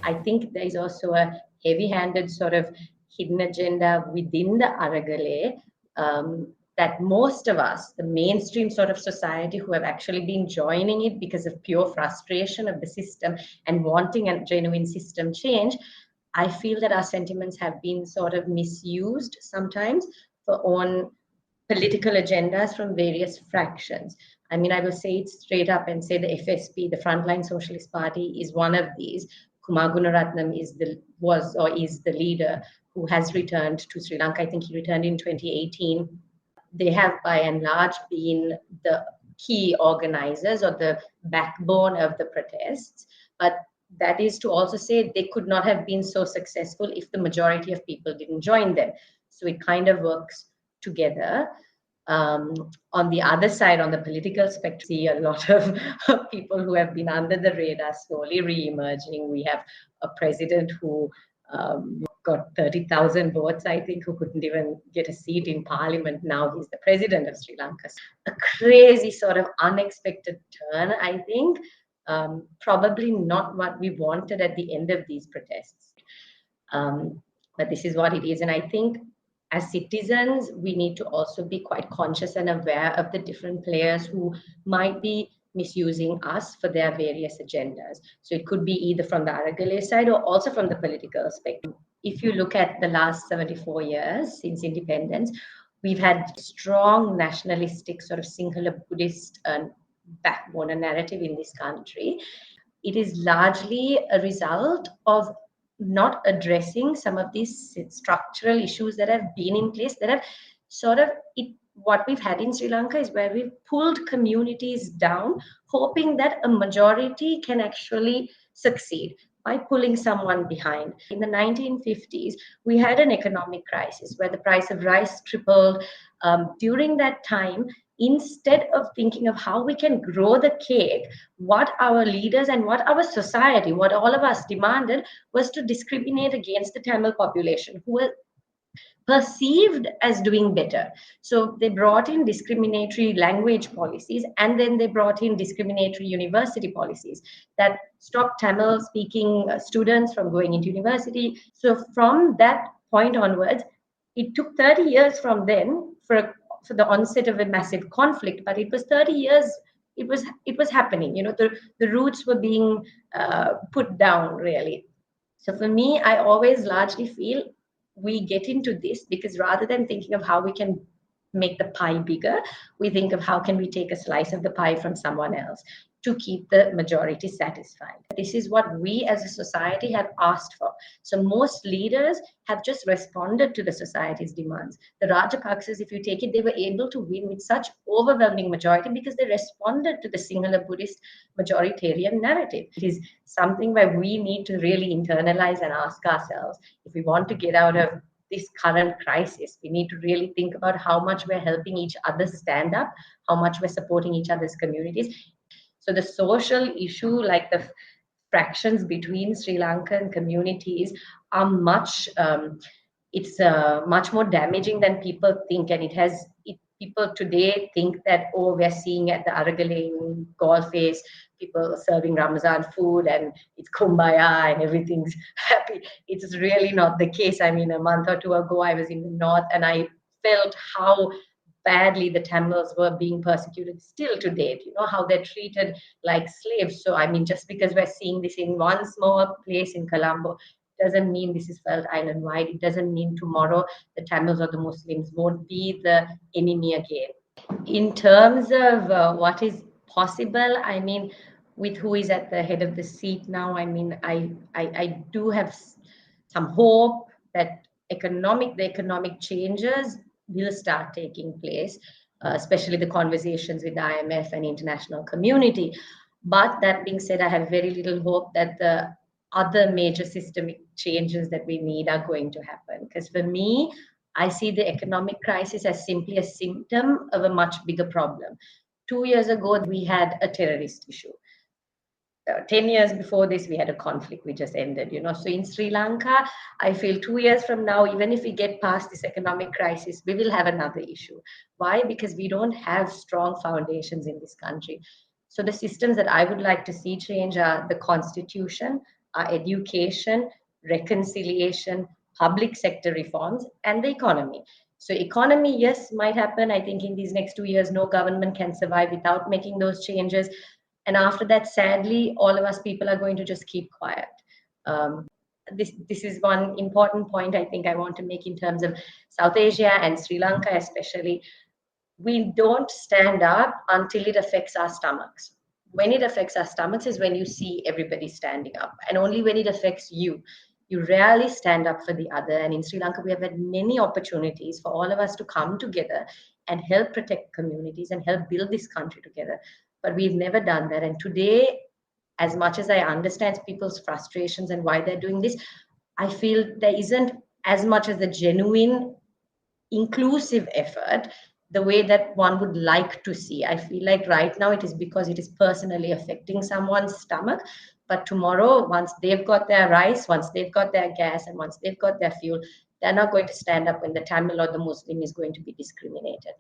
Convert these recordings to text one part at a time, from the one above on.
I think there is also a heavy-handed sort of hidden agenda within the Aragale, that most of us, the mainstream sort of society who have actually been joining it because of pure frustration of the system and wanting a genuine system change, I feel that our sentiments have been sort of misused sometimes for own political agendas from various fractions. I mean, I will say it straight up and say the FSP, the Frontline Socialist Party, is one of these. Kumar Gunaratnam is the leader who has returned to Sri Lanka. I think he returned in 2018. They have by and large been the key organizers or the backbone of the protests. But that is to also say they could not have been so successful if the majority of people didn't join them. So it kind of works together. On the other side, on the political spectrum, see a lot of people who have been under the radar slowly re-emerging. We have a president who got 30,000 votes, I think, who couldn't even get a seat in parliament. Now he's the president of Sri Lanka. A crazy sort of unexpected turn, I think. Probably not what we wanted at the end of these protests. But this is what it is. And I think as citizens, we need to also be quite conscious and aware of the different players who might be misusing us for their various agendas. So it could be either from the Aragale side or also from the political spectrum. If you look at the last 74 years since independence, we've had strong nationalistic sort of Sinhala Buddhist backbone and narrative in this country. It is largely a result of not addressing some of these structural issues that have been in place, that have sort of what we've had in Sri Lanka is where we've pulled communities down, hoping that a majority can actually succeed by pulling someone behind. In the 1950s, we had an economic crisis where the price of rice tripled. During that time, instead of thinking of how we can grow the cake, what our leaders and what our society, what all of us demanded was to discriminate against the Tamil population who were perceived as doing better. So they brought in discriminatory language policies, and then they brought in discriminatory university policies that stopped Tamil speaking students from going into university. So from that point onwards, it took 30 years from then for the onset of a massive conflict, but it was 30 years it was happening. The roots were being put down, really. So for me, I always largely feel we get into this because rather than thinking of how we can make the pie bigger, we think of how can we take a slice of the pie from someone else to keep the majority satisfied. This is what we as a society have asked for. So most leaders have just responded to the society's demands. The Rajapaksas, if you take it, they were able to win with such overwhelming majority because they responded to the Sinhala Buddhist majoritarian narrative. It is something where we need to really internalize and ask ourselves, if we want to get out of this current crisis, we need to really think about how much we're helping each other stand up, how much we're supporting each other's communities. So the social issue, like the fractions between Sri Lankan communities, are much more damaging than people think, and people today think that, oh, we're seeing at the Aragale in Galp people serving Ramazan food and it's kumbaya and everything's happy. It's really not the case. I mean, a month or two ago, I was in the north and I felt how badly the Tamils were being persecuted still to date, how they're treated like slaves. So, I mean, just because we're seeing this in one small place in Colombo, doesn't mean this is felt island-wide. It doesn't mean tomorrow the Tamils or the Muslims won't be the enemy again. In terms of what is possible, I mean, with who is at the head of the seat now, I mean, I do have some hope that the economic changes will start taking place, especially the conversations with the IMF and international community. But that being said, I have very little hope that the other major systemic changes that we need are going to happen. Because for me, I see the economic crisis as simply a symptom of a much bigger problem. 2 years ago, we had a terrorist issue. 10 years before this, we had a conflict we just ended, So in Sri Lanka, I feel 2 years from now, even if we get past this economic crisis, we will have another issue. Why? Because we don't have strong foundations in this country. So the systems that I would like to see change are the constitution, are education, reconciliation, public sector reforms, and the economy. So economy, yes, might happen. I think in these next 2 years, no government can survive without making those changes. And after that, sadly, all of us people are going to just keep quiet. Um, this is one important point I think I want to make in terms of South Asia and Sri Lanka especially. We don't stand up until it affects our stomachs. When it affects our stomachs is when you see everybody standing up, and only when it affects you. You rarely stand up for the other. And in Sri Lanka, we have had many opportunities for all of us to come together and help protect communities and help build this country together. But we've never done that. And today, as much as I understand people's frustrations and why they're doing this, I feel there isn't as much as a genuine inclusive effort the way that one would like to see. I feel like right now it is because it is personally affecting someone's stomach. But tomorrow, once they've got their rice, once they've got their gas, and once they've got their fuel, they're not going to stand up when the Tamil or the Muslim is going to be discriminated.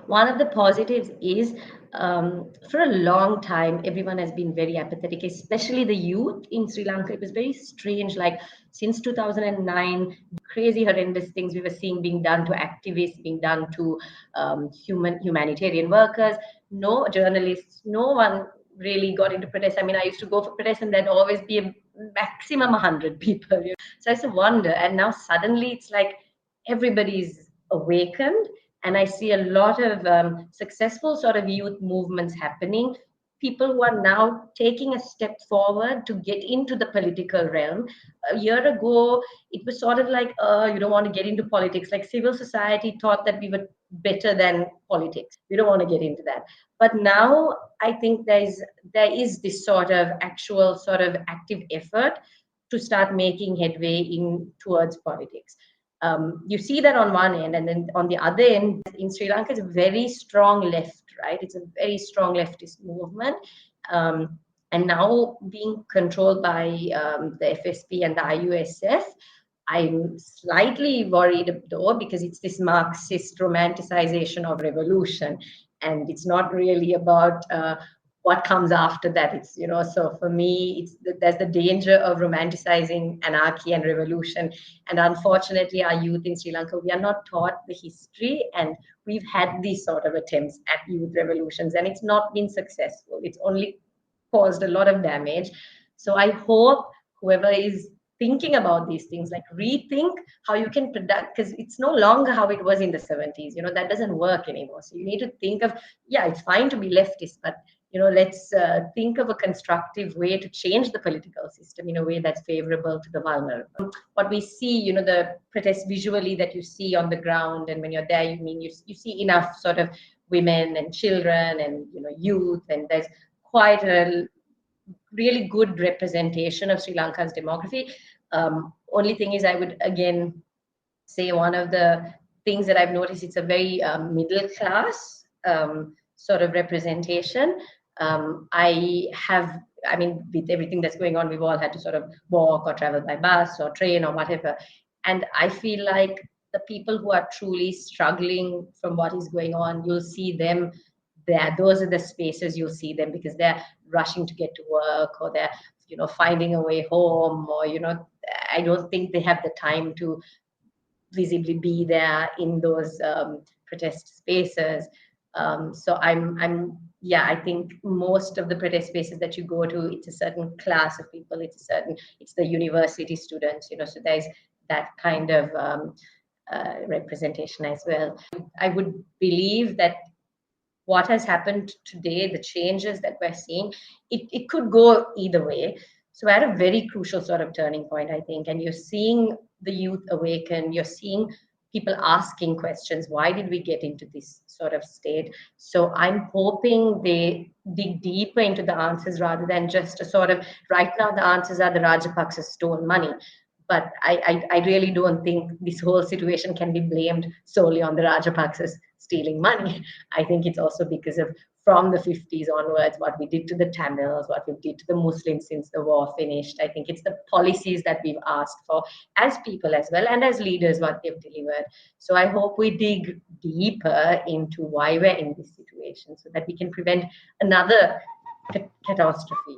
One of the positives is for a long time, everyone has been very apathetic, especially the youth in Sri Lanka. It was very strange. Like since 2009, crazy, horrendous things we were seeing being done to activists, being done to humanitarian workers. No journalists, no one really got into protest. I mean, I used to go for protest and there'd always be a maximum 100 people. You know? So I used to wonder. And now suddenly it's like everybody's awakened, and I see a lot of successful sort of youth movements happening. People who are now taking a step forward to get into the political realm. A year ago, it was sort of like, you don't want to get into politics. Like civil society thought that we were better than politics. We don't want to get into that. But now I think there is this sort of actual sort of active effort to start making headway in towards politics. You see that on one end, and then on the other end, in Sri Lanka, it's a very strong left, right? It's a very strong leftist movement. And now being controlled by the FSP and the IUSF, I'm slightly worried though, because it's this Marxist romanticization of revolution, and it's not really about what comes after that. It's, you know, so for me, there's the danger of romanticizing anarchy and revolution. And unfortunately, our youth in Sri Lanka, we are not taught the history, and we've had these sort of attempts at youth revolutions, and it's not been successful. It's only caused a lot of damage. So I hope whoever is thinking about these things, like rethink how you can product, because it's no longer how it was in the 70s. You know, that doesn't work anymore. So you need to think of, yeah, it's fine to be leftist, but you know, let's think of a constructive way to change the political system in a way that's favorable to the vulnerable. What we see, you know, the protests visually that you see on the ground, and when you're there, you see enough sort of women and children and, you know, youth, and there's quite a really good representation of Sri Lanka's demography. Only thing is, I would again say one of the things that I've noticed, it's a very middle class sort of representation. I mean, with everything that's going on, we've all had to sort of walk or travel by bus or train or whatever. And I feel like the people who are truly struggling from what is going on, you'll see them there. Those are the spaces you'll see them, because they're rushing to get to work, or they're, you know, finding a way home, or, you know, I don't think they have the time to visibly be there in those protest spaces. So yeah, I think most of the protest spaces that you go to, it's a certain class of people, it's the university students, you know, so there's that kind of representation as well. I would believe that what has happened today, the changes that we're seeing, it could go either way. So we're at a very crucial sort of turning point, I think, and you're seeing the youth awaken, you're seeing people asking questions. Why did we get into this sort of state? So I'm hoping they dig deeper into the answers rather than just a sort of, right now the answers are the Rajapaksas stole money. But I really don't think this whole situation can be blamed solely on the Rajapaksas stealing money. I think it's also because of, from the 50s onwards, what we did to the Tamils, what we did to the Muslims since the war finished. I think it's the policies that we've asked for as people as well, and as leaders, what they've delivered. So I hope we dig deeper into why we're in this situation, so that we can prevent another catastrophe.